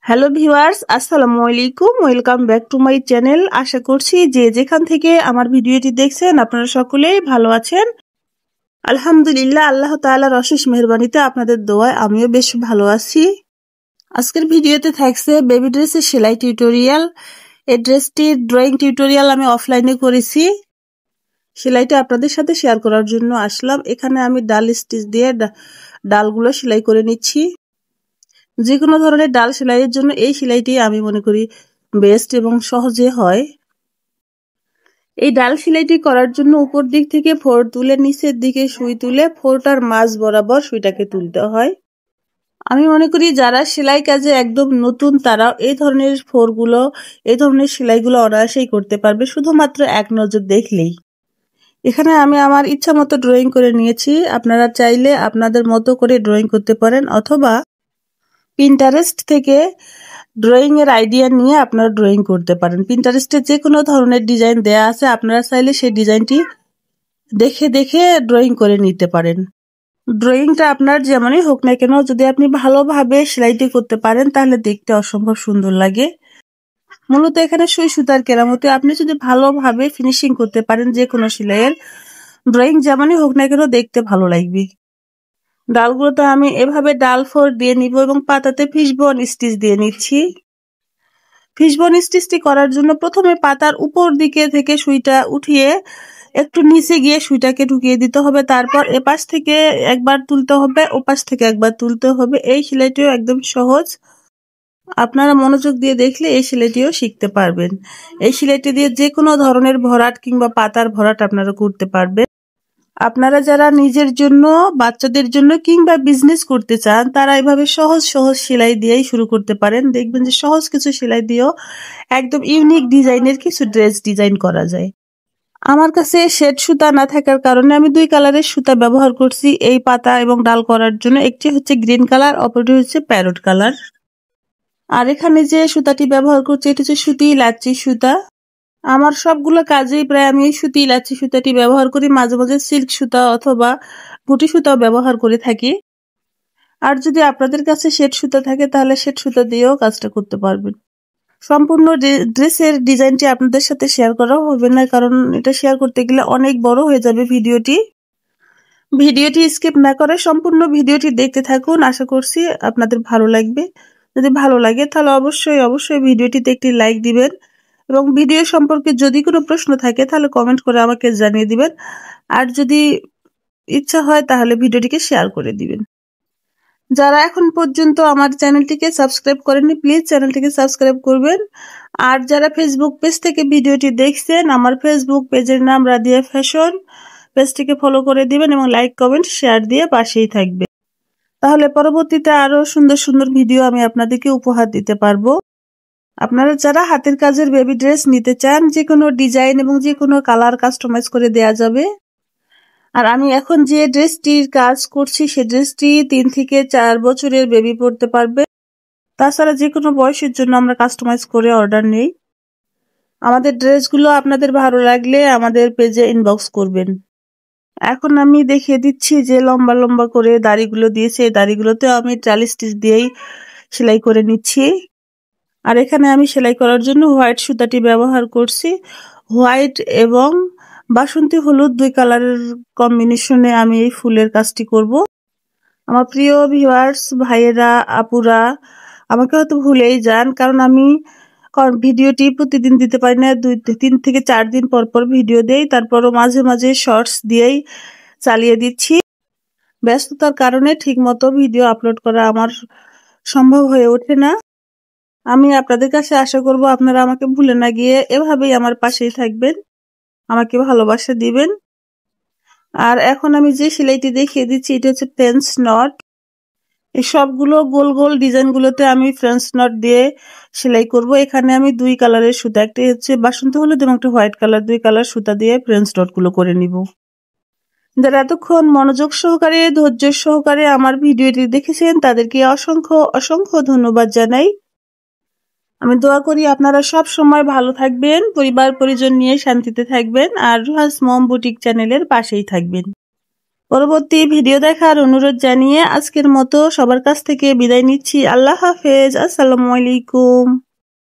Hello viewers, আসসালামু আলাইকুম। Welcome back to my channel. আশা করছি যে যেখান থেকে আমার ভিডিওটি দেখছেন আপনারা সকলেই ভালো আছেন। আলহামদুলিল্লাহ, আল্লাহ তাআলার অশেষ মেহেরবানিতে আপনাদের দোয়ায় আমিও বেশ ভালো আছি। আজকের ভিডিওতে থাকছে বেবি ড্রেসের সেলাই টিউটোরিয়াল। এই ড্রেসটির ড্রয়িং টিউটোরিয়াল আমি অফলাইনে করেছি। সেলাইটা আপনাদের সাথে শেয়ার করার জন্য আসলাম। এখানে আমি ডাল স্টিচ দিয়ে ডালগুলো সেলাই করে নিচ্ছি। যে কোনো ধরনের ডাল সেলাইয়ের জন্য এই সেলাইটি আমি মনে করি বেস্ট এবং সহজে হয়। এই ডাল সেলাইটি করার জন্য উপর দিক থেকে ফোর তুলে নিচের দিকে সুই তুলে ফোরটার মাঝ বরাবর সুইটাকে তুলতে হয়। আমি মনে করি যারা সেলাই কাজে একদম নতুন তারা এই ধরনের এই ধরনের সেলাইগুলো অনায়াসেই করতে পারবে, শুধুমাত্র এক নজর দেখলেই। এখানে আমি আমার ইচ্ছা মতো ড্রয়িং করে নিয়েছি। আপনারা চাইলে আপনাদের মতো করে ড্রয়িং করতে পারেন, অথবা পিন্টারেস্ট থেকে ড্রয়িং এর আইডিয়া নিয়ে আপনারা ড্রয়িং করতে পারেন। পিন্টারেস্টে যে কোনো ধরনের ডিজাইন দেয়া আছে, আপনারা চাইলে সেই ডিজাইনটি দেখে দেখে ড্রয়িং করে নিতে পারেন। ড্রয়িংটা আপনার যেমনই হোক না কেন, যদি আপনি ভালোভাবে সেলাইটি করতে পারেন তাহলে দেখতে অসম্ভব সুন্দর লাগে। মূলত এখানে সুই সুতার কেরামতি, আপনি যদি ভালোভাবে ফিনিশিং করতে পারেন যে কোনো সেলাইয়ের, ড্রয়িং যেমনই হোক না কেন দেখতে ভালো লাগবে। ডালগুলোতে আমি এভাবে ডাল ফোর দিয়ে নিব এবং পাতাতে ফিশবোন স্টিচ দিয়ে নিচ্ছি। ফিশবোন স্টিচটি করার জন্য প্রথমে পাতার উপর দিকে থেকে সুইটা উঠিয়ে একটু নিচে গিয়ে সুইটাকে ঢুকিয়ে দিতে হবে। তারপর এপাশ থেকে একবার তুলতে হবে, ওপাশ থেকে একবার তুলতে হবে। এই সেলাইটিও একদম সহজ, আপনারা মনোযোগ দিয়ে দেখলে এই সেলাইটিও শিখতে পারবেন। এই সেলাইটি দিয়ে যে কোনো ধরনের ভরাট কিংবা পাতার ভরাট আপনারা করতে পারবেন। আপনারা যারা নিজের জন্য, বাচ্চাদের জন্য কিংবা বিজনেস করতে চান তারা এভাবে সহজ সহজ সেলাই দিয়েই শুরু করতে পারেন। দেখবেন যে সহজ কিছু সেলাই দিয়েও একদম ইউনিক ডিজাইনের কিছু ড্রেস ডিজাইন করা যায়। আমার কাছে শেড সুতা না থাকার কারণে আমি দুই কালারের সুতা ব্যবহার করছি এই পাতা এবং ডাল করার জন্য। একটি হচ্ছে গ্রিন কালার, অপরটি হচ্ছে প্যারট কালার। আর এখানে যে সুতাটি ব্যবহার করছি এটি হচ্ছে সুতি লাচ্ছি সুতা। আমার সবগুলো কাজেই প্রায় আমি সুতি লাচ্ছি সুতাটি ব্যবহার করি, মাঝে মাঝে সিল্ক সুতা অথবা গুটি সুতাও ব্যবহার করে থাকি। আর যদি আপনাদের কাছে শেড সুতা থাকে তাহলে শেড সুতা দিয়েও কাজটা করতে পারবেন। সম্পূর্ণ ড্রেসের ডিজাইনটি আপনাদের সাথে শেয়ার করা হবে না, কারণ এটা শেয়ার করতে গেলে অনেক বড় হয়ে যাবে ভিডিওটি স্কিপ না করে সম্পূর্ণ ভিডিওটি দেখতে থাকুন। আশা করছি আপনাদের ভালো লাগবে। যদি ভালো লাগে তাহলে অবশ্যই ভিডিওটিতে একটি লাইক দিবেন এবং ভিডিও সম্পর্কে যদি কোনো প্রশ্ন থাকে তাহলে কমেন্ট করে আমাকে জানিয়ে দিবেন। আর যদি ইচ্ছা হয় তাহলে ভিডিওটিকে শেয়ার করে দিবেন। যারা এখন পর্যন্ত আমার চ্যানেলটিকে সাবস্ক্রাইব করেননি, প্লিজ চ্যানেলটিকে সাবস্ক্রাইব করবেন। আর যারা ফেসবুক পেজ থেকে ভিডিওটি দেখছেন, আমার ফেসবুক পেজের নাম রাদিয়া ফ্যাশন, পেজটিকে ফলো করে দিবেন এবং লাইক কমেন্ট শেয়ার দিয়ে পাশেই থাকবে। তাহলে পরবর্তীতে আরো সুন্দর সুন্দর ভিডিও আমি আপনাদেরকে উপহার দিতে পারবো। আপনারা যারা হাতের কাজের বেবি ড্রেস নিতে চান, যে কোনো ডিজাইন এবং যে কোনো কালার কাস্টমাইজ করে দেয়া যাবে। আর আমি এখন যে ড্রেসটির কাজ করছি সে ড্রেসটি 3 থেকে 4 বছরের বেবি পরতে পারবে। তাছাড়া যে কোনো বয়সের জন্য আমরা কাস্টমাইজ করে অর্ডার নেই। আমাদের ড্রেসগুলো আপনাদের ভালো লাগলে আমাদের পেজে ইনবক্স করবেন। এখন আমি দেখিয়ে দিচ্ছি যে লম্বা লম্বা করে দাড়িগুলো দিয়েছে, এই দাড়িগুলোতেও আমি ট্রাল স্টিচ দিয়েই সেলাই করে নিচ্ছি। আর এখানে আমি সেলাই করার জন্য হোয়াইট সুতাটি ব্যবহার করছি। হোয়াইট এবং বাসন্তী হলুদ দুই কালারের কম্বিনেশনে আমি এই ফুলের কাজটি করব। আমার প্রিয় ভিউয়ার্স ভাইয়েরা, আপুরা আমাকে হয়তো ভুলেই যান, কারণ আমি ভিডিওটি প্রতিদিন দিতে পারি না, 3 থেকে 4 দিন পর পর ভিডিও দেই। তারপরও মাঝে মাঝে শর্টস দিয়েই চালিয়ে দিচ্ছি। ব্যস্ততার কারণে ঠিকমতো ভিডিও আপলোড করা আমার সম্ভব হয়ে ওঠে না। আমি আপনাদের কাছে আশা করব আপনারা আমাকে ভুলে না গিয়ে এভাবেই আমার পাশেই থাকবেন, আমাকে ভালোবাসা দিবেন। আর এখন আমি যে সেলাইটি দেখিয়ে দিচ্ছি এটা হচ্ছে ফ্রেঞ্চ নট। এই সবগুলো গোল গোল ডিজাইনগুলোতে আমি ফ্রেঞ্চ নট দিয়ে সেলাই করব। এখানে আমি দুই কালারের সুতা, একটা হচ্ছে বাসন্তী হলুদ এবং একটা হোয়াইট কালার, দুই কালার সুতা দিয়ে ফ্রেঞ্চ নটগুলো করে নিব। যারা এতক্ষণ মনোযোগ সহকারে, ধৈর্য সহকারে আমার ভিডিওটি দেখেছেন তাদেরকে অসংখ্য অসংখ্য ধন্যবাদ জানাই। আমি দোয়া করি আপনারা সব সময় ভালো থাকবেন, পরিবার পরিজন নিয়ে শান্তিতে থাকবেন আর রুহাস মম বুটিক চ্যানেলের পাশেই থাকবেন। পরবর্তী ভিডিও দেখার অনুরোধ জানিয়ে আজকের মতো সবার কাছ থেকে বিদায় নিচ্ছি। আল্লাহ হাফেজ। আসসালামু আলাইকুম।